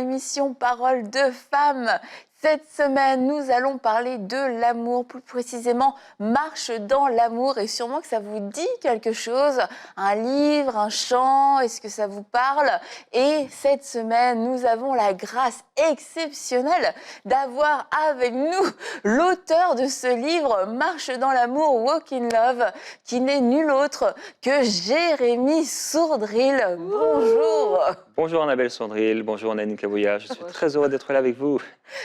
l'émission Parole de femmes. Cette semaine, nous allons parler de l'amour, plus précisément marche dans l'amour, et sûrement que ça vous dit quelque chose, un livre, un chant, est-ce que ça vous parle? Et cette semaine, nous avons la grâce exceptionnelle d'avoir avec nous l'auteur de ce livre, Marche dans l'amour, Walk in Love, qui n'est nul autre que Jérémy Sourdril. Bonjour. Bonjour Annabelle Sourdril, bonjour Nadine Kabouya, je suis très heureux d'être là avec vous.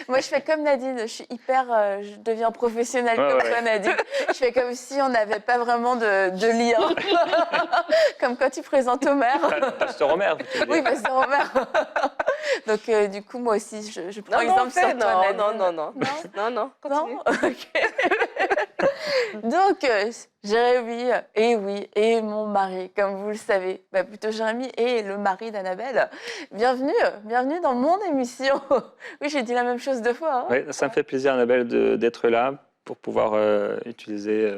Moi, je fais comme Nadine, je suis je deviens professionnelle comme toi, Nadine. Je fais comme si on n'avait pas vraiment de lien. Comme quand tu présentes Homer. Pasteur Homer, vous voulez dire. Oui, Pasteur Homer. Donc, du coup, moi aussi, je prends exemple sur toi, Nadine. Non, continue. Non. Ok. Donc, Jérémy, et oui, et mon mari, comme vous le savez, plutôt Jérémy et le mari d'Annabelle. Bienvenue dans mon émission. Oui, j'ai dit la même chose deux fois. Hein. Oui, ça me fait plaisir Annabelle d'être là pour pouvoir utiliser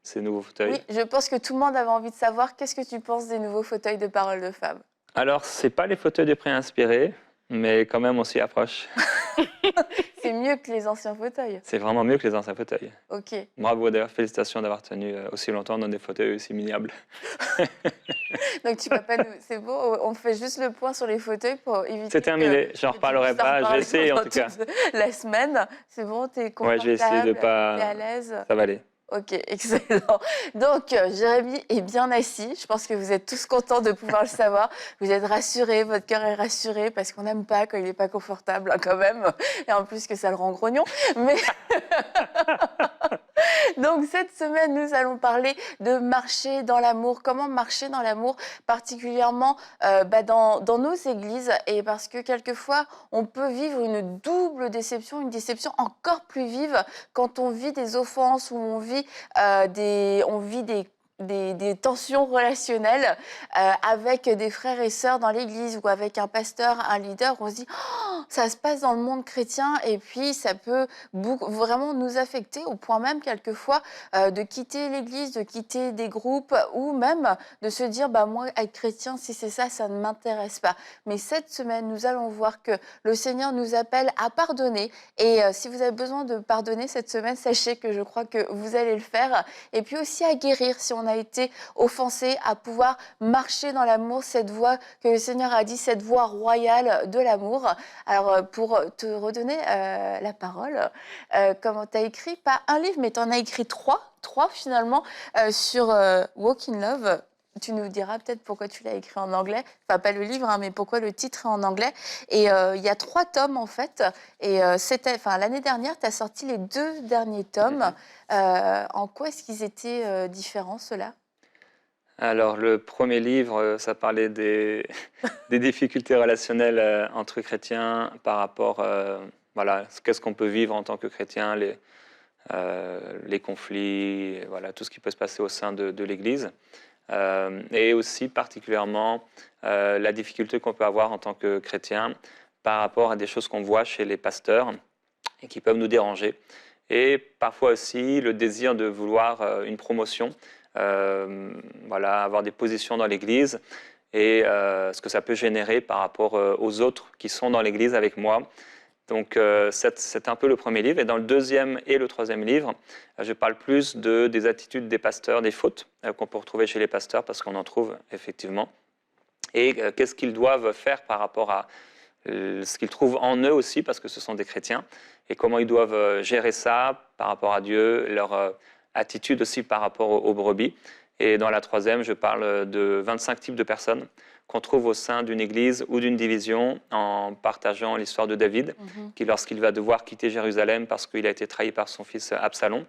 ces nouveaux fauteuils. Oui, je pense que tout le monde avait envie de savoir qu'est-ce que tu penses des nouveaux fauteuils de Parole de femmes. Alors, ce n'est pas les fauteuils de pré-inspirés, mais quand même on s'y approche. C'est mieux que les anciens fauteuils. C'est vraiment mieux que les anciens fauteuils. Ok. Bravo d'ailleurs, félicitations d'avoir tenu aussi longtemps dans des fauteuils aussi minables. Donc tu vas pas nous... C'est beau, on fait juste le point sur les fauteuils pour éviter. C'est terminé, j'en reparlerai pas, je vais essayer en tout cas. La semaine, c'est bon, t'es confortable, Ouais, je vais essayer de pas. T'es à l'aise. Ça va aller. Ok, excellent. Donc, Jérémy est bien assis. Je pense que vous êtes tous contents de pouvoir le savoir. Vous êtes rassurés, votre cœur est rassuré parce qu'on n'aime pas quand il n'est pas confortable, hein, quand même. Et en plus que ça le rend grognon. Mais donc, cette semaine, nous allons parler de marcher dans l'amour. Comment marcher dans l'amour, particulièrement dans nos églises. Et parce que quelquefois, on peut vivre une double déception, une déception encore plus vive quand on vit des offenses ou on vit des tensions relationnelles avec des frères et sœurs dans l'église ou avec un pasteur, un leader. On se dit, oh, ça se passe dans le monde chrétien et puis ça peut vraiment nous affecter au point même quelquefois de quitter l'église, de quitter des groupes ou même de se dire, moi, être chrétien, si c'est ça, ça ne m'intéresse pas. Mais cette semaine, nous allons voir que le Seigneur nous appelle à pardonner. Et si vous avez besoin de pardonner cette semaine, sachez que je crois que vous allez le faire. Et puis aussi à guérir si on a été offensé, à pouvoir marcher dans l'amour, cette voie que le Seigneur a dit, cette voie royale de l'amour. Alors, pour te redonner la parole, comment tu as écrit, pas un livre, mais tu en as écrit trois finalement, sur Walk in Love. Tu nous diras peut-être pourquoi tu l'as écrit en anglais. Enfin, pas le livre, hein, mais pourquoi le titre est en anglais. Et il y a 3 tomes, en fait. Et l'année dernière, tu as sorti les 2 derniers tomes. En quoi est-ce qu'ils étaient différents, ceux-là? Alors, le premier livre, ça parlait des difficultés relationnelles entre chrétiens par rapport, qu'est-ce qu'on peut vivre en tant que chrétien, les conflits, voilà, tout ce qui peut se passer au sein de l'Église. Et aussi particulièrement la difficulté qu'on peut avoir en tant que chrétien par rapport à des choses qu'on voit chez les pasteurs et qui peuvent nous déranger. Et parfois aussi le désir de vouloir une promotion, avoir des positions dans l'Église et ce que ça peut générer par rapport aux autres qui sont dans l'Église avec moi. Donc c'est un peu le premier livre. Et dans le deuxième et le troisième livre, je parle plus des attitudes des pasteurs, des fautes qu'on peut retrouver chez les pasteurs, parce qu'on en trouve effectivement. Et qu'est-ce qu'ils doivent faire par rapport à ce qu'ils trouvent en eux aussi, parce que ce sont des chrétiens, et comment ils doivent gérer ça par rapport à Dieu, leur attitude aussi par rapport aux brebis. Et dans la troisième, je parle de 25 types de personnes qu'on trouve au sein d'une église ou d'une division, en partageant l'histoire de David, qui, lorsqu'il va devoir quitter Jérusalem parce qu'il a été trahi par son fils Absalom,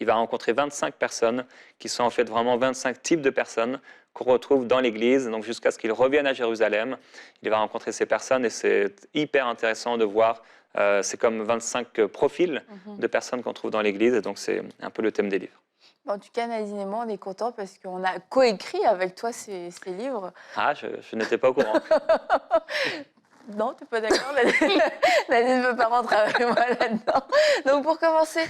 il va rencontrer 25 personnes qui sont en fait vraiment 25 types de personnes qu'on retrouve dans l'église. Donc jusqu'à ce qu'il revienne à Jérusalem, il va rencontrer ces personnes et c'est hyper intéressant de voir. C'est comme 25 profils de personnes qu'on trouve dans l'église et donc c'est un peu le thème des livres. En tout cas, Nadine et moi, on est contents parce qu'on a coécrit avec toi ces livres. Ah, je n'étais pas au courant. Non, tu n'es pas d'accord? Nadine ne veut pas rentrer avec moi là-dedans. Donc, pour commencer,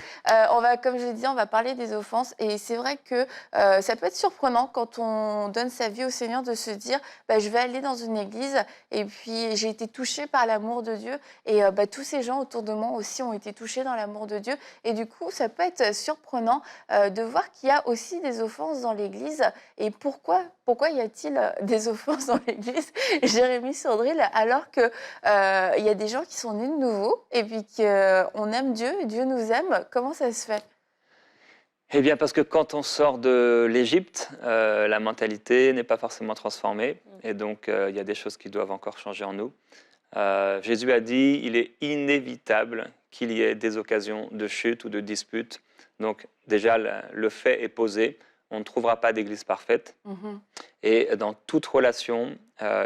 comme je l'ai dit, on va parler des offenses. Et c'est vrai que ça peut être surprenant quand on donne sa vie au Seigneur de se dire je vais aller dans une église et puis j'ai été touchée par l'amour de Dieu. Et tous ces gens autour de moi aussi ont été touchés dans l'amour de Dieu. Et du coup, ça peut être surprenant de voir qu'il y a aussi des offenses dans l'église. Et pourquoi y a-t-il des offenses dans l'église, Jérémy Sandril, alors qu'il y a des gens qui sont nés de nouveau et puis qu'on aime Dieu et Dieu nous aime? Comment ça se fait? Eh bien, parce que quand on sort de l'Égypte, la mentalité n'est pas forcément transformée. Et donc, il y a des choses qui doivent encore changer en nous. Jésus a dit, il est inévitable qu'il y ait des occasions de chute ou de dispute. Donc, déjà, le fait est posé. On ne trouvera pas d'église parfaite. Et dans toute relation,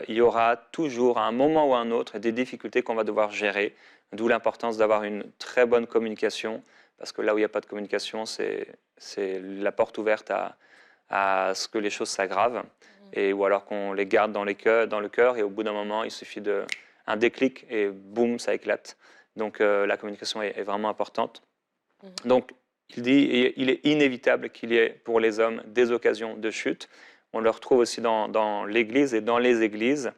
il y aura toujours, à un moment ou à un autre, des difficultés qu'on va devoir gérer. D'où l'importance d'avoir une très bonne communication. Parce que là où il n'y a pas de communication, c'est la porte ouverte à ce que les choses s'aggravent. Ou alors qu'on les garde dans le cœur. Et au bout d'un moment, il suffit d'un déclic et boum, ça éclate. Donc la communication est vraiment importante. Donc, il dit il est inévitable qu'il y ait pour les hommes des occasions de chute. On le retrouve aussi dans l'Église et dans les églises.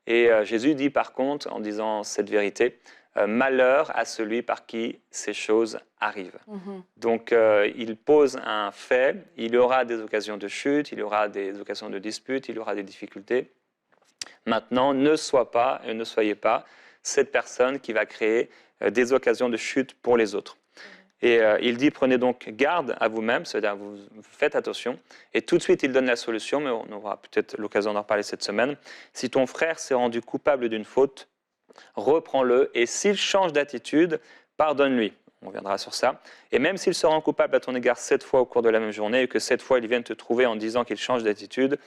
Et Jésus dit par contre, en disant cette vérité, malheur à celui par qui ces choses arrivent. Donc il pose un fait, il y aura des occasions de chute, il y aura des occasions de dispute, il y aura des difficultés. Maintenant, ne soyez pas cette personne qui va créer des occasions de chute pour les autres. Et il dit, prenez donc garde à vous-même, c'est-à-dire vous faites attention. Et tout de suite, il donne la solution, mais on aura peut-être l'occasion d'en reparler cette semaine. Si ton frère s'est rendu coupable d'une faute, reprends-le, et s'il change d'attitude, pardonne-lui. On reviendra sur ça. Et même s'il se rend coupable à ton égard 7 fois au cours de la même journée, et que 7 fois il vienne te trouver en disant qu'il change d'attitude,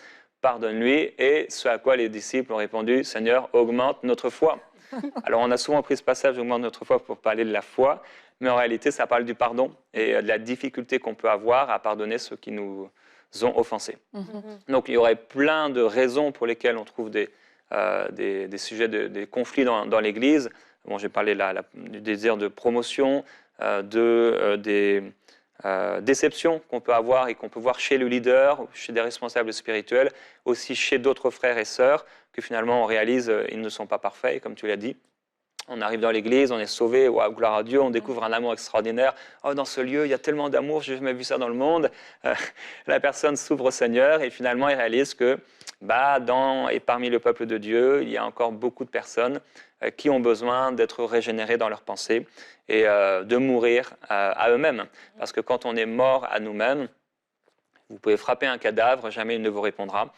pardonne-lui. Et ce à quoi les disciples ont répondu, Seigneur, augmente notre foi. Alors on a souvent pris ce passage, augmente notre foi, pour parler de la foi. Mais en réalité, ça parle du pardon et de la difficulté qu'on peut avoir à pardonner ceux qui nous ont offensés. Donc, il y aurait plein de raisons pour lesquelles on trouve des sujets, des conflits dans l'Église. Bon, j'ai parlé du désir de promotion, des déceptions qu'on peut avoir et qu'on peut voir chez le leader, chez des responsables spirituels, aussi chez d'autres frères et sœurs, que finalement on réalise ils ne sont pas parfaits, comme tu l'as dit. On arrive dans l'église, on est sauvé, wow, gloire à Dieu, on découvre un amour extraordinaire. Oh, dans ce lieu, il y a tellement d'amour, je n'ai jamais vu ça dans le monde. La personne s'ouvre au Seigneur et finalement, il réalise que et parmi le peuple de Dieu, il y a encore beaucoup de personnes qui ont besoin d'être régénérées dans leurs pensées et de mourir à eux-mêmes. Parce que quand on est mort à nous-mêmes, vous pouvez frapper un cadavre, jamais il ne vous répondra.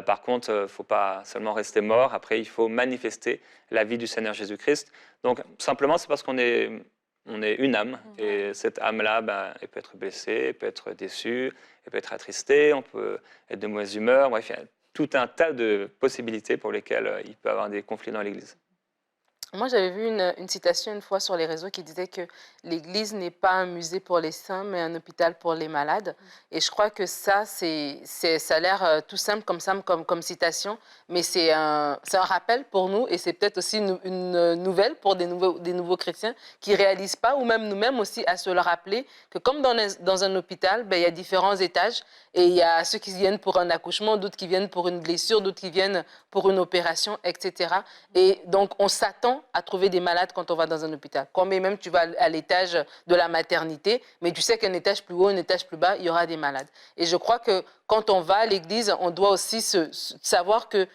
Par contre, il ne faut pas seulement rester mort. Après, il faut manifester la vie du Seigneur Jésus-Christ. Donc, simplement, c'est parce qu'on est une âme. Et cette âme-là, elle peut être blessée, elle peut être déçue, elle peut être attristée, on peut être de mauvaise humeur. Bref, il y a tout un tas de possibilités pour lesquelles il peut y avoir des conflits dans l'Église. Moi, j'avais vu une citation une fois sur les réseaux qui disait que l'Église n'est pas un musée pour les saints, mais un hôpital pour les malades. Et je crois que ça a l'air tout simple comme citation, mais c'est un rappel pour nous et c'est peut-être aussi une nouvelle pour des nouveaux chrétiens qui ne réalisent pas, ou même nous-mêmes aussi, à se le rappeler que comme dans un hôpital, il y a différents étages et il y a ceux qui viennent pour un accouchement, d'autres qui viennent pour une blessure, d'autres qui viennent pour une opération, etc. Et donc, on s'attend à trouver des malades quand on va dans un hôpital. Quand même tu vas à l'étage de la maternité, mais tu sais qu'un étage plus haut, un étage plus bas, il y aura des malades. Et je crois que quand on va à l'église, on doit aussi savoir que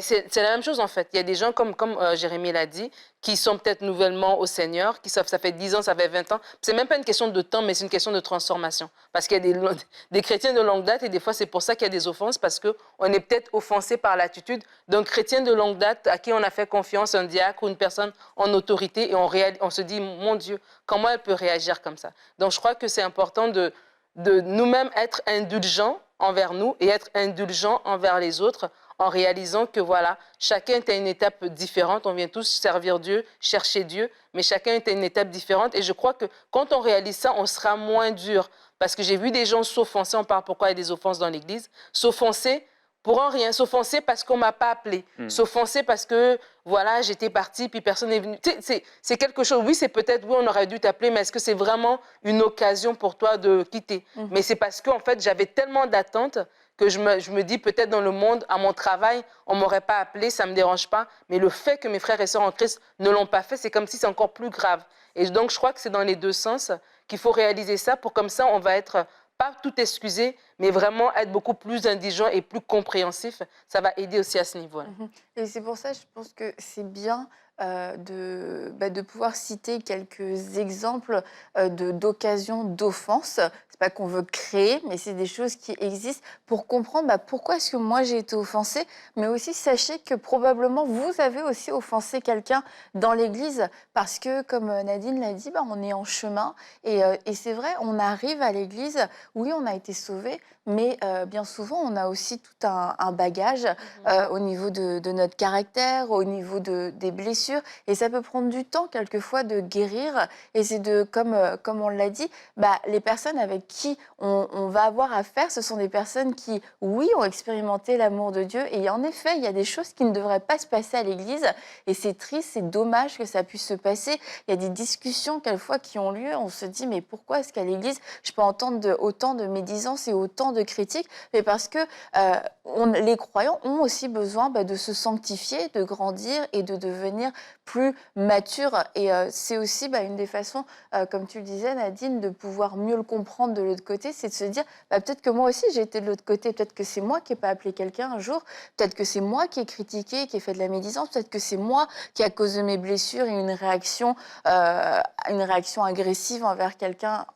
c'est la même chose en fait. Il y a des gens, comme Jérémy l'a dit, qui sont peut-être nouvellement au Seigneur, ça fait 10 ans, ça fait 20 ans. C'est même pas une question de temps, mais c'est une question de transformation. Parce qu'il y a des chrétiens de longue date et des fois c'est pour ça qu'il y a des offenses, parce qu'on est peut-être offensé par l'attitude d'un chrétien de longue date à qui on a fait confiance, un diacre ou une personne en autorité, et on se dit, mon Dieu, comment elle peut réagir comme ça? Donc je crois que c'est important de nous-mêmes être indulgents envers nous et être indulgents envers les autres, en réalisant que voilà, chacun est à une étape différente. On vient tous servir Dieu, chercher Dieu, mais chacun est à une étape différente. Et je crois que quand on réalise ça, on sera moins dur. Parce que j'ai vu des gens s'offenser, on parle pourquoi il y a des offenses dans l'Église, s'offenser pour un rien, s'offenser parce qu'on ne m'a pas appelé, s'offenser parce que, voilà, j'étais partie, puis personne n'est venu. Tu sais, c'est quelque chose, oui, c'est peut-être, oui, on aurait dû t'appeler, mais est-ce que c'est vraiment une occasion pour toi de quitter? Mais c'est parce que, en fait, j'avais tellement d'attentes que je me dis, peut-être dans le monde, à mon travail, on ne m'aurait pas appelé, ça ne me dérange pas, mais le fait que mes frères et sœurs en Christ ne l'ont pas fait, c'est comme si c'est encore plus grave. Et donc, je crois que c'est dans les deux sens qu'il faut réaliser ça, pour comme ça, on va être pas tout excuser, mais vraiment être beaucoup plus indigent et plus compréhensif. Ça va aider aussi à ce niveau-là. Et c'est pour ça, je pense que c'est bien de pouvoir citer quelques exemples d'occasions d'offense. C'est pas qu'on veut créer, mais c'est des choses qui existent pour comprendre pourquoi est-ce que moi j'ai été offensée, mais aussi sachez que probablement vous avez aussi offensé quelqu'un dans l'église parce que, comme Nadine l'a dit, on est en chemin et c'est vrai, on arrive à l'église, oui, on a été sauvés, mais bien souvent, on a aussi tout un bagage au niveau de notre caractère, au niveau des blessures. Et ça peut prendre du temps, quelquefois, de guérir. Et c'est comme on l'a dit, les personnes avec qui on va avoir affaire, ce sont des personnes qui, oui, ont expérimenté l'amour de Dieu. Et en effet, il y a des choses qui ne devraient pas se passer à l'église. Et c'est triste, c'est dommage que ça puisse se passer. Il y a des discussions, quelquefois, qui ont lieu. On se dit, mais pourquoi est-ce qu'à l'église, je peux entendre autant de médisances et autant de critiques? Mais parce que les croyants ont aussi besoin de se sanctifier, de grandir et de devenir plus matures. Et c'est aussi une des façons, comme tu le disais, Nadine, de pouvoir mieux le comprendre de l'autre côté, c'est de se dire, peut-être que moi aussi j'ai été de l'autre côté, peut-être que c'est moi qui n'ai pas appelé quelqu'un un jour, peut-être que c'est moi qui ai critiqué, qui ai fait de la médisance, peut-être que c'est moi qui, à cause de mes blessures, ai une réaction agressive envers quelqu'un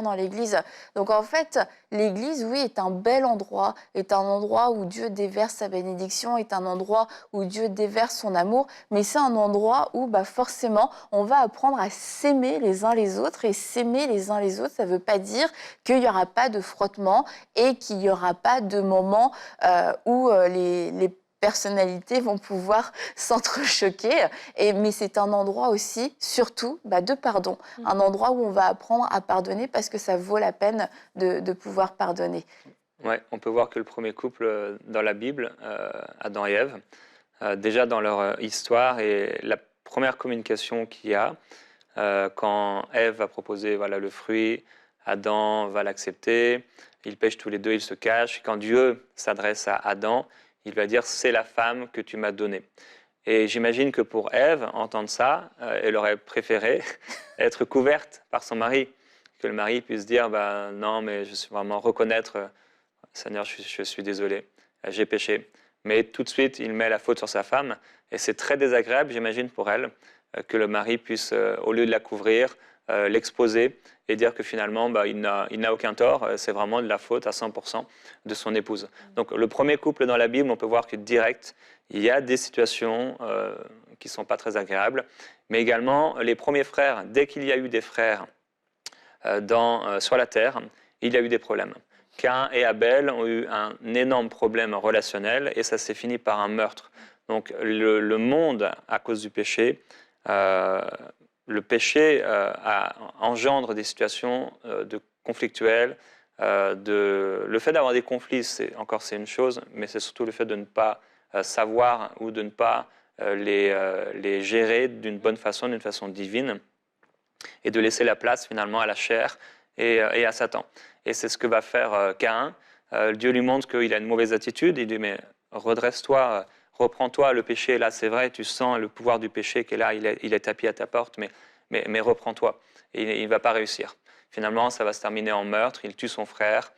dans l'église. Donc en fait, l'église, oui, est un bel endroit, est un endroit où Dieu déverse sa bénédiction, est un endroit où Dieu déverse son amour, mais c'est un endroit où forcément on va apprendre à s'aimer les uns les autres, et s'aimer les uns les autres, ça ne veut pas dire qu'il n'y aura pas de frottement et qu'il n'y aura pas de moments où les personnalités vont pouvoir s'entrechoquer, mais c'est un endroit aussi, surtout, de pardon, un endroit où on va apprendre à pardonner parce que ça vaut la peine de pouvoir pardonner. Ouais, on peut voir que le premier couple dans la Bible, Adam et Ève, déjà dans leur histoire et la première communication qu'il y a, quand Ève va proposer le fruit, Adam va l'accepter, ils pêchent tous les deux, ils se cachent. Quand Dieu s'adresse à Adam, il va dire « c'est la femme que tu m'as donnée ». Et j'imagine que pour Ève, entendre ça, elle aurait préféré être couverte par son mari, que le mari puisse dire non, mais je suis vraiment reconnaître, Seigneur, je suis désolé, j'ai péché. Mais tout de suite, il met la faute sur sa femme. Et c'est très désagréable, j'imagine, pour elle, que le mari puisse, au lieu de la couvrir, l'exposer et dire que finalement, il n'a aucun tort. C'est vraiment de la faute à 100% de son épouse. Donc, le premier couple dans la Bible, on peut voir que direct, il y a des situations qui ne sont pas très agréables. Mais également, les premiers frères, dès qu'il y a eu des frères sur la terre, il y a eu des problèmes. Caïn et Abel ont eu un énorme problème relationnel et ça s'est fini par un meurtre. Donc le monde, à cause du péché, le péché engendre des situations conflictuelles. Le fait d'avoir des conflits, c'est une chose, mais c'est surtout le fait de ne pas savoir ou de ne pas les gérer d'une bonne façon, d'une façon divine, et de laisser la place finalement à la chair et à Satan. Et c'est ce que va faire Caïn. Dieu lui montre qu'il a une mauvaise attitude. Il dit, mais redresse-toi, reprends-toi. Le péché est là, c'est vrai. Tu sens le pouvoir du péché qui est là. Il est tapis à ta porte, mais reprends-toi. Et il ne va pas réussir. Finalement, ça va se terminer en meurtre. Il tue son frère.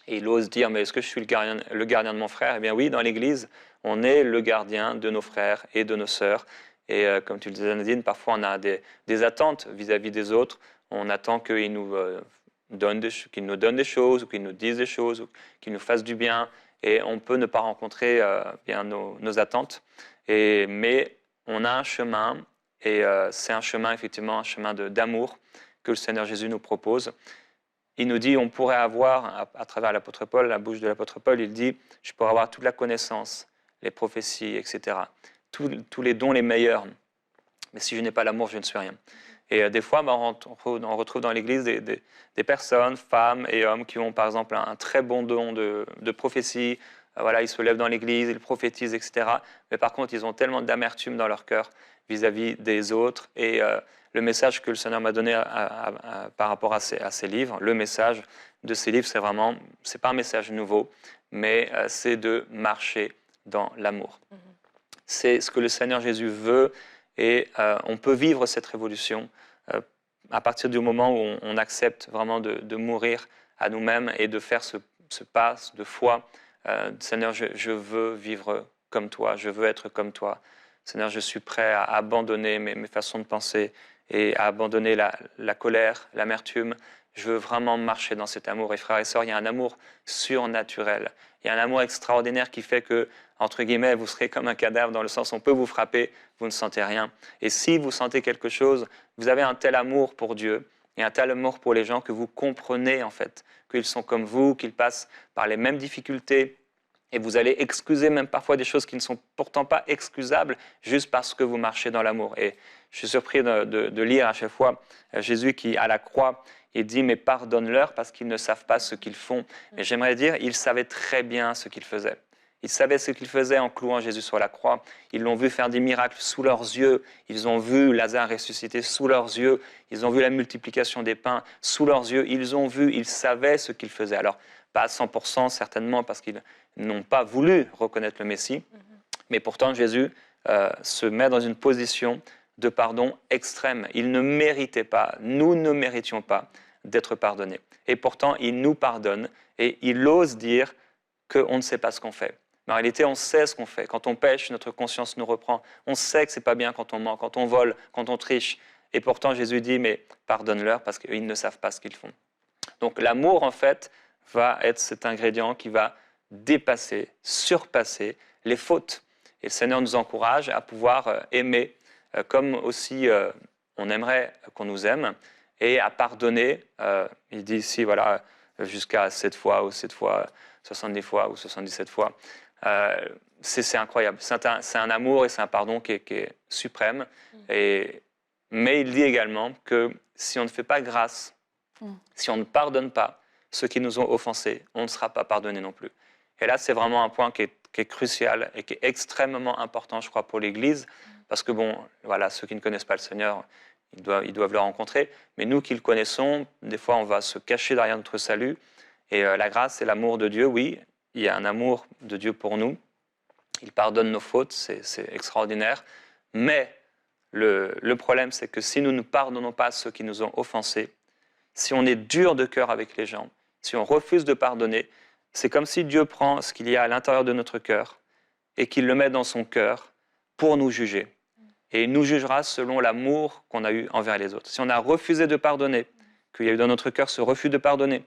Et il ose dire, mais est-ce que je suis le gardien de mon frère? Eh bien oui, dans l'Église, on est le gardien de nos frères et de nos sœurs. Et comme tu le disais, Nadine, parfois on a des attentes vis-à-vis des autres. On attend qu'ils nous donnent des choses, ou qu'ils nous disent des choses, ou qu'ils nous fassent du bien. Et on peut ne pas rencontrer bien nos attentes. Mais on a un chemin, et c'est un chemin, effectivement, un chemin d'amour que le Seigneur Jésus nous propose. Il nous dit, on pourrait avoir, à travers l'apôtre Paul, la bouche de l'apôtre Paul, il dit, je pourrais avoir toute la connaissance, les prophéties, etc., tous les dons les meilleurs, mais si je n'ai pas l'amour, je ne suis rien. Et des fois, on retrouve dans l'Église des personnes, femmes et hommes, qui ont par exemple un très bon don de prophétie, voilà, ils se lèvent dans l'église, ils prophétisent, etc. Mais par contre, ils ont tellement d'amertume dans leur cœur vis-à-vis des autres. Et le message que le Seigneur m'a donné par rapport à ces livres, le message de ces livres, c'est vraiment, c'est pas un message nouveau, mais c'est de marcher dans l'amour. C'est ce que le Seigneur Jésus veut, et on peut vivre cette révolution à partir du moment où on accepte vraiment de mourir à nous-mêmes et de faire ce pas de foi. Seigneur, je veux vivre comme toi, je veux être comme toi. Seigneur, je suis prêt à abandonner mes façons de penser et à abandonner la colère, l'amertume. Je veux vraiment marcher dans cet amour. Et frères et sœurs, il y a un amour surnaturel. Il y a un amour extraordinaire qui fait que, entre guillemets, vous serez comme un cadavre, dans le sens où on peut vous frapper, vous ne sentez rien. Et si vous sentez quelque chose, vous avez un tel amour pour Dieu et un tel amour pour les gens que vous comprenez en fait qu'ils sont comme vous, qu'ils passent par les mêmes difficultés. Et vous allez excuser même parfois des choses qui ne sont pourtant pas excusables juste parce que vous marchez dans l'amour. Et je suis surpris de lire à chaque fois Jésus qui, à la croix, il dit « mais pardonne-leur parce qu'ils ne savent pas ce qu'ils font ». Mais j'aimerais dire, ils savaient très bien ce qu'ils faisaient. Ils savaient ce qu'ils faisaient en clouant Jésus sur la croix. Ils l'ont vu faire des miracles sous leurs yeux. Ils ont vu Lazare ressusciter sous leurs yeux. Ils ont vu la multiplication des pains sous leurs yeux. Ils ont vu, ils savaient ce qu'ils faisaient. Alors, pas à 100% certainement parce qu'ils n'ont pas voulu reconnaître le Messie. Mais pourtant, Jésus se met dans une position de pardon extrême. Il ne méritait pas, nous ne méritions pas d'être pardonnés. Et pourtant, il nous pardonne et il ose dire qu'on ne sait pas ce qu'on fait. Mais en réalité, on sait ce qu'on fait. Quand on pêche, notre conscience nous reprend. On sait que ce n'est pas bien quand on ment, quand on vole, quand on triche. Et pourtant, Jésus dit, mais pardonne-leur parce qu'ils ne savent pas ce qu'ils font. Donc l'amour, en fait, va être cet ingrédient qui va dépasser, surpasser les fautes. Et le Seigneur nous encourage à pouvoir aimer comme aussi on aimerait qu'on nous aime, et à pardonner. Il dit ici, voilà, jusqu'à 7 fois ou 7 fois, 70 fois ou 77 fois. C'est incroyable. C'est un amour et c'est un pardon qui est suprême. Mais il dit également que si on ne fait pas grâce, si on ne pardonne pas ceux qui nous ont offensés, on ne sera pas pardonné non plus. Et là, c'est vraiment un point qui est crucial et qui est extrêmement important, je crois, pour l'Église. Parce que, bon, voilà, ceux qui ne connaissent pas le Seigneur, ils doivent le rencontrer. Mais nous qui le connaissons, des fois, on va se cacher derrière notre salut. Et la grâce et l'amour de Dieu, oui, il y a un amour de Dieu pour nous. Il pardonne nos fautes, c'est extraordinaire. Mais le problème, c'est que si nous ne pardonnons pas ceux qui nous ont offensés, si on est dur de cœur avec les gens, si on refuse de pardonner, c'est comme si Dieu prend ce qu'il y a à l'intérieur de notre cœur et qu'il le met dans son cœur pour nous juger. Et il nous jugera selon l'amour qu'on a eu envers les autres. Si on a refusé de pardonner, qu'il y a eu dans notre cœur ce refus de pardonner,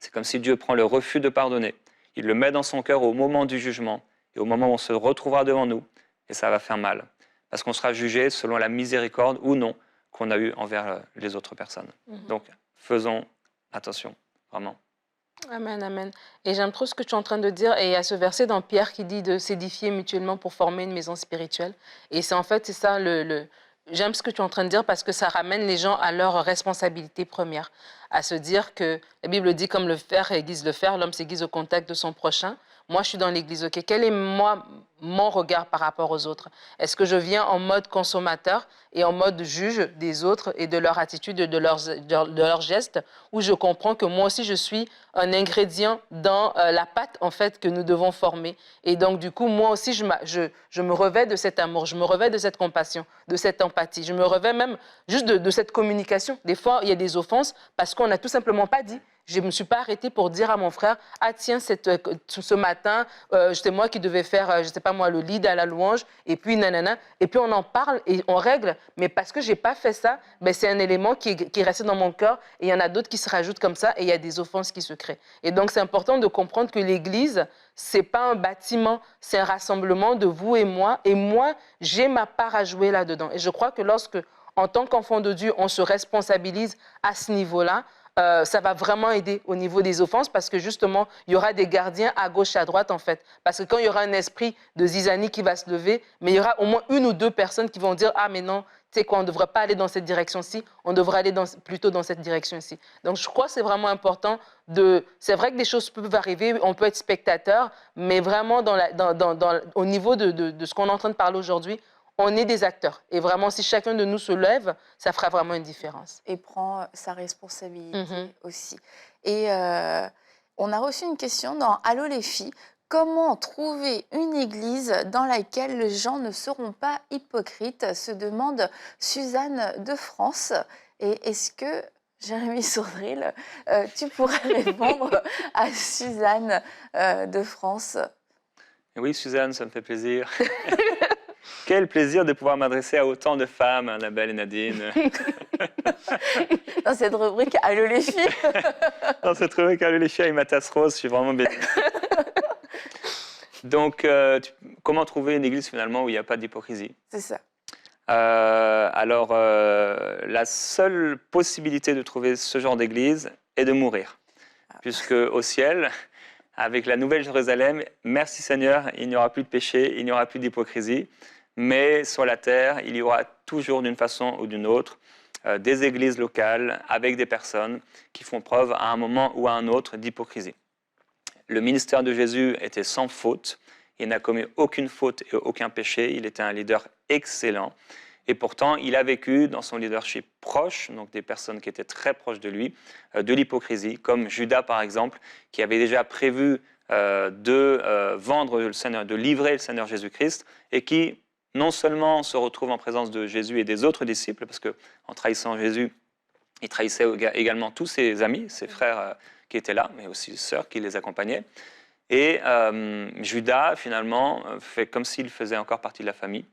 c'est comme si Dieu prend le refus de pardonner, il le met dans son cœur au moment du jugement et au moment où on se retrouvera devant nous, et ça va faire mal. Parce qu'on sera jugé selon la miséricorde ou non qu'on a eu envers les autres personnes. Donc, faisons attention, vraiment. Amen, amen. Et j'aime trop ce que tu es en train de dire. Et il y a ce verset dans Pierre qui dit de s'édifier mutuellement pour former une maison spirituelle. Et c'est ça, j'aime ce que tu es en train de dire parce que ça ramène les gens à leur responsabilité première. À se dire que la Bible dit comme le fer aiguise le fer, l'homme s'aiguise au contact de son prochain. Moi, je suis dans l'église, ok. Quel est mon regard par rapport aux autres? Est-ce que je viens en mode consommateur et en mode juge des autres et de leur attitude, de leurs gestes, ou je comprends que moi aussi, je suis un ingrédient dans la pâte, en fait, que nous devons former. Et donc, du coup, moi aussi, je me revêt de cet amour, je me revêt de cette compassion, de cette empathie. Je me revêt même juste de cette communication. Des fois, il y a des offenses parce qu'on n'a tout simplement pas dit. Je ne me suis pas arrêtée pour dire à mon frère, ah tiens, ce matin, c'était moi qui devais faire, je ne sais pas moi, le lead à la louange, et puis nanana, et puis on en parle et on règle, mais parce que je n'ai pas fait ça, ben, c'est un élément qui est resté dans mon cœur, et il y en a d'autres qui se rajoutent comme ça, et il y a des offenses qui se créent. Et donc c'est important de comprendre que l'Église, ce n'est pas un bâtiment, c'est un rassemblement de vous et moi j'ai ma part à jouer là-dedans. Et je crois que lorsque, en tant qu'enfant de Dieu, on se responsabilise à ce niveau-là, ça va vraiment aider au niveau des offenses parce que justement, il y aura des gardiens à gauche, à droite en fait. Parce que quand il y aura un esprit de zizanie qui va se lever, mais il y aura au moins une ou deux personnes qui vont dire « Ah mais non, tu sais quoi, on ne devrait pas aller dans cette direction-ci, on devrait aller plutôt dans cette direction-ci. Donc, je crois que c'est vraiment important c'est vrai que des choses peuvent arriver, on peut être spectateur, mais vraiment au niveau de ce qu'on est en train de parler aujourd'hui, on est des acteurs. Et vraiment, si chacun de nous se lève, ça fera vraiment une différence. Et prend sa responsabilité Mhm. aussi. Et on a reçu une question dans Allô les filles. Comment trouver une église dans laquelle les gens ne seront pas hypocrites, se demande Suzanne de France. Et est-ce que, Jérémy Sourdril, tu pourrais répondre à Suzanne de France? Oui, Suzanne, ça me fait plaisir. Quel plaisir de pouvoir m'adresser à autant de femmes, Annabelle et Nadine. Dans cette rubrique Allô les filles. Dans cette rubrique Allô les filles avec ma tasse rose, je suis vraiment béni. Donc, comment trouver une église finalement où il n'y a pas d'hypocrisie? C'est ça. Alors, la seule possibilité de trouver ce genre d'église est de mourir. Puisque au ciel, avec la nouvelle Jérusalem, merci Seigneur, il n'y aura plus de péché, il n'y aura plus d'hypocrisie. Mais sur la terre, il y aura toujours d'une façon ou d'une autre des églises locales avec des personnes qui font preuve à un moment ou à un autre d'hypocrisie. Le ministère de Jésus était sans faute. Il n'a commis aucune faute et aucun péché. Il était un leader excellent. Et pourtant, il a vécu dans son leadership proche, donc des personnes qui étaient très proches de lui, de l'hypocrisie, comme Judas par exemple, qui avait déjà prévu de vendre le Seigneur, de livrer le Seigneur Jésus-Christ, et qui non seulement se retrouve en présence de Jésus et des autres disciples, parce qu'en trahissant Jésus, il trahissait également tous ses amis, ses frères qui étaient là, mais aussi ses sœurs qui les accompagnaient. Et Judas, finalement, fait comme s'il faisait encore partie de la famille.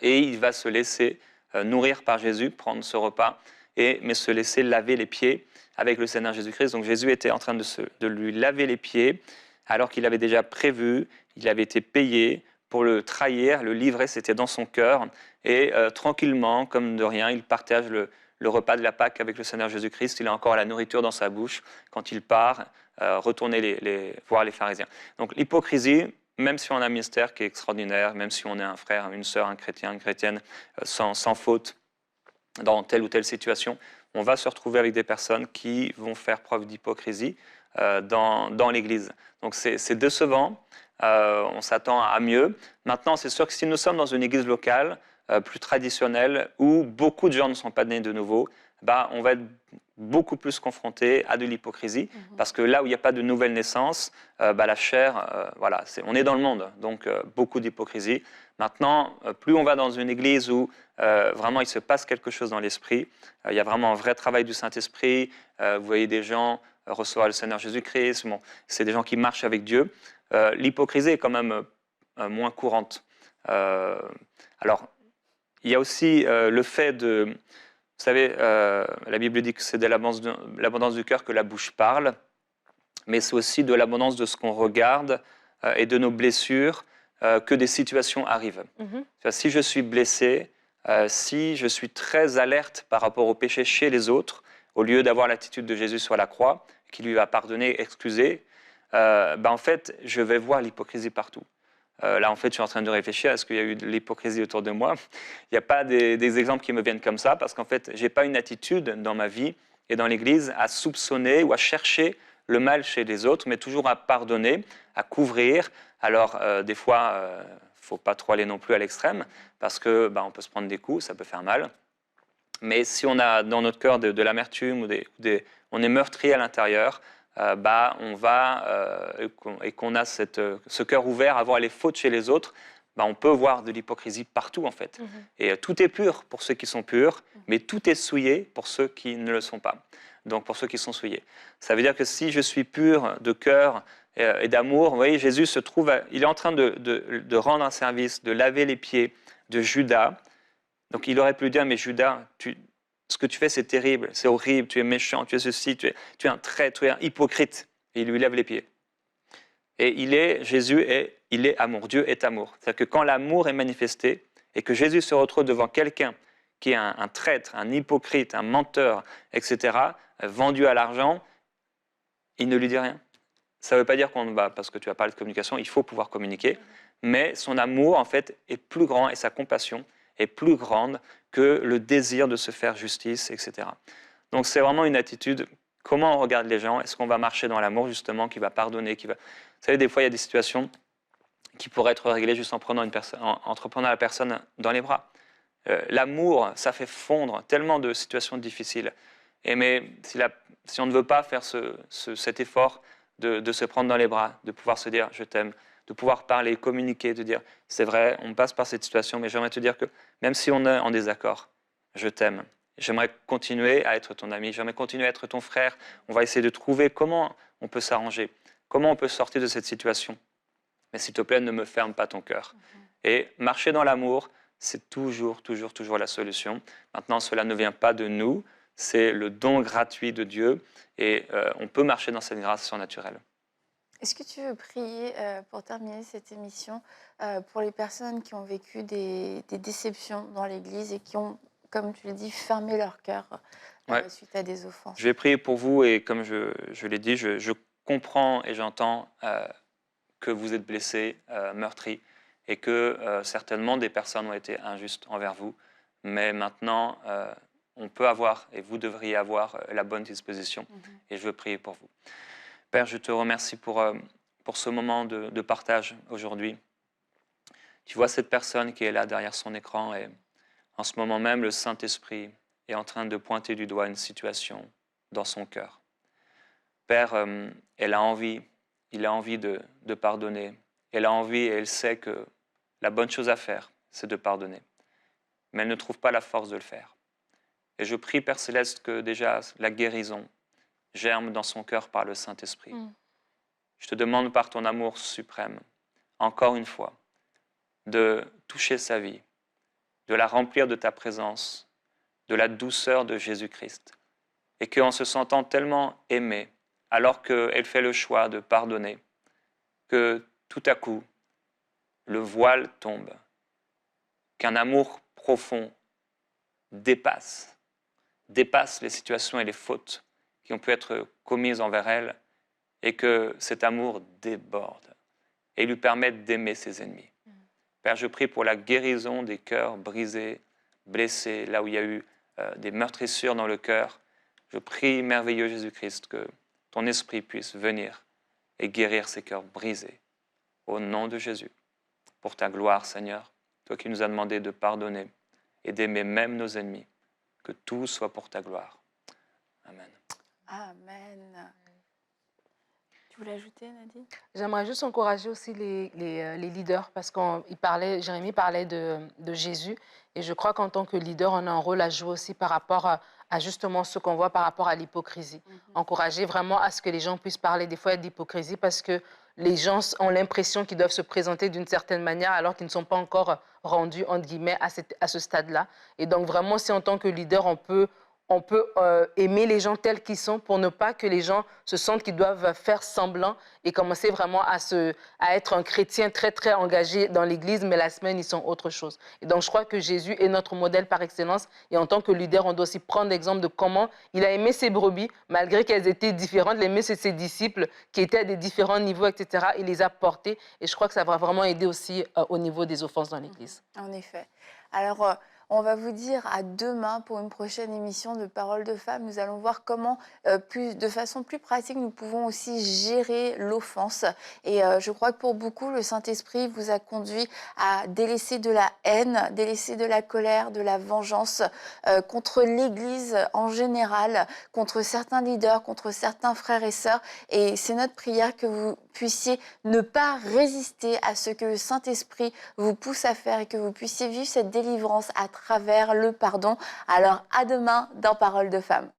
Et il va se laisser nourrir par Jésus, prendre ce repas, mais se laisser laver les pieds avec le Seigneur Jésus-Christ. Donc Jésus était en train de lui laver les pieds, alors qu'il avait déjà prévu, il avait été payé pour le trahir, le livrer, c'était dans son cœur. Et tranquillement, comme de rien, il partage le repas de la Pâque avec le Seigneur Jésus-Christ. Il a encore la nourriture dans sa bouche quand il part retourner voir les pharisiens. Donc l'hypocrisie, même si on a un ministère qui est extraordinaire, même si on est un frère, une sœur, un chrétien, une chrétienne, sans faute, dans telle ou telle situation, on va se retrouver avec des personnes qui vont faire preuve d'hypocrisie dans l'Église. Donc c'est décevant, on s'attend à mieux. Maintenant, c'est sûr que si nous sommes dans une église locale, plus traditionnelle, où beaucoup de gens ne sont pas nés de nouveau, on va être beaucoup plus confronté à de l'hypocrisie, parce que là où il n'y a pas de nouvelle naissance, la chair, voilà, on est dans le monde, donc beaucoup d'hypocrisie. Maintenant, plus on va dans une église où vraiment il se passe quelque chose dans l'esprit, il y a vraiment un vrai travail du Saint-Esprit, vous voyez des gens recevoir le Seigneur Jésus-Christ, bon, c'est des gens qui marchent avec Dieu, l'hypocrisie est quand même moins courante. Alors, il y a aussi le fait de... Vous savez, la Bible dit que c'est de l'abondance du cœur que la bouche parle, mais c'est aussi de l'abondance de ce qu'on regarde et de nos blessures que des situations arrivent. Si je suis blessé, si je suis très alerte par rapport au péché chez les autres, au lieu d'avoir l'attitude de Jésus sur la croix, qui lui va pardonner, excuser, en fait, je vais voir l'hypocrisie partout. Là, en fait, je suis en train de réfléchir, est-ce qu'il y a eu de l'hypocrisie autour de moi? Il n'y a pas des exemples qui me viennent comme ça, parce qu'en fait, je n'ai pas une attitude dans ma vie et dans l'Église à soupçonner ou à chercher le mal chez les autres, mais toujours à pardonner, à couvrir. Alors, des fois, il ne faut pas trop aller non plus à l'extrême, parce que on peut se prendre des coups, ça peut faire mal. Mais si on a dans notre cœur de l'amertume, on est meurtri à l'intérieur, on va, et qu'on a ce cœur ouvert à voir les fautes chez les autres, on peut voir de l'hypocrisie partout en fait. Et tout est pur pour ceux qui sont purs, mais tout est souillé pour ceux qui ne le sont pas. Donc pour ceux qui sont souillés. Ça veut dire que si je suis pur de cœur et d'amour, vous voyez, Jésus se trouve, il est en train de rendre un service, de laver les pieds de Judas. Donc il aurait pu dire, mais Judas, ce que tu fais, c'est terrible, c'est horrible, tu es méchant, tu es ceci, tu es un traître, tu es un hypocrite. Et il lui lève les pieds. Et Jésus il est amour, Dieu est amour. C'est-à-dire que quand l'amour est manifesté et que Jésus se retrouve devant quelqu'un qui est un traître, un hypocrite, un menteur, etc., vendu à l'argent, il ne lui dit rien. Ça ne veut pas dire parce que tu as parlé de communication, il faut pouvoir communiquer, mais son amour, en fait, est plus grand et sa compassion est plus grande que le désir de se faire justice, etc. Donc c'est vraiment une attitude, comment on regarde les gens, est-ce qu'on va marcher dans l'amour justement, qui va pardonner, qui va... Vous savez, des fois il y a des situations qui pourraient être réglées juste en prenant, en prenant la personne dans les bras. L'amour, ça fait fondre tellement de situations difficiles. Mais si on ne veut pas faire cet effort de se prendre dans les bras, de pouvoir se dire « je t'aime », de pouvoir parler, communiquer, de dire « c'est vrai, on passe par cette situation, mais j'aimerais te dire que même si on est en désaccord, je t'aime. J'aimerais continuer à être ton ami, j'aimerais continuer à être ton frère. On va essayer de trouver comment on peut s'arranger, comment on peut sortir de cette situation. Mais s'il te plaît, ne me ferme pas ton cœur. » Et marcher dans l'amour, c'est toujours la solution. Maintenant, cela ne vient pas de nous, c'est le don gratuit de Dieu et on peut marcher dans cette grâce surnaturelle. Est-ce que tu veux prier pour terminer cette émission pour les personnes qui ont vécu des déceptions dans l'Église et qui ont, comme tu le dis, fermé leur cœur suite à des offenses? Je vais prier pour vous et comme je l'ai dit, je comprends et j'entends que vous êtes blessés, meurtris et que certainement des personnes ont été injustes envers vous. Mais maintenant, on peut avoir et vous devriez avoir la bonne disposition et je veux prier pour vous. Père, je te remercie pour ce moment de partage aujourd'hui. Tu vois cette personne qui est là derrière son écran et en ce moment même, le Saint-Esprit est en train de pointer du doigt une situation dans son cœur. Père, il a envie de pardonner. Elle a envie et elle sait que la bonne chose à faire, c'est de pardonner. Mais elle ne trouve pas la force de le faire. Et je prie, Père Céleste, que déjà la guérison germe dans son cœur par le Saint-Esprit. Je te demande par ton amour suprême, encore une fois, de toucher sa vie, de la remplir de ta présence, de la douceur de Jésus-Christ. Et qu'en se sentant tellement aimée, alors qu'elle fait le choix de pardonner, que tout à coup, le voile tombe, qu'un amour profond dépasse les situations et les fautes qui ont pu être commises envers elle, et que cet amour déborde et lui permette d'aimer ses ennemis. Père, je prie pour la guérison des cœurs brisés, blessés, là où il y a eu des meurtrissures dans le cœur. Je prie, merveilleux Jésus-Christ, que ton esprit puisse venir et guérir ces cœurs brisés. Au nom de Jésus, pour ta gloire, Seigneur, toi qui nous as demandé de pardonner et d'aimer même nos ennemis, que tout soit pour ta gloire. Amen. Amen. Tu voulais ajouter, Nadine? J'aimerais juste encourager aussi les leaders parce que Jérémie parlait de Jésus et je crois qu'en tant que leader, on a un rôle à jouer aussi par rapport à justement ce qu'on voit par rapport à l'hypocrisie. Encourager vraiment à ce que les gens puissent parler des fois d'hypocrisie parce que les gens ont l'impression qu'ils doivent se présenter d'une certaine manière alors qu'ils ne sont pas encore rendus, entre guillemets, à ce stade-là. Et donc vraiment, si en tant que leader, on peut aimer les gens tels qu'ils sont pour ne pas que les gens se sentent qu'ils doivent faire semblant et commencer vraiment à être un chrétien très, très engagé dans l'Église, mais la semaine, ils sont autre chose. Et donc, je crois que Jésus est notre modèle par excellence. Et en tant que leader, on doit aussi prendre l'exemple de comment il a aimé ses brebis, malgré qu'elles étaient différentes. Il a aimé ses disciples qui étaient à des différents niveaux, etc. Il les a portés. Et je crois que ça va vraiment aider aussi au niveau des offenses dans l'Église. En effet. Alors, on va vous dire à demain pour une prochaine émission de Paroles de Femmes. Nous allons voir comment, de façon plus pratique, nous pouvons aussi gérer l'offense. Et je crois que pour beaucoup, le Saint-Esprit vous a conduit à délaisser de la haine, délaisser de la colère, de la vengeance contre l'Église en général, contre certains leaders, contre certains frères et sœurs. Et c'est notre prière que vous puissiez ne pas résister à ce que le Saint-Esprit vous pousse à faire et que vous puissiez vivre cette délivrance à travers le pardon. Alors à demain dans Paroles de Femmes.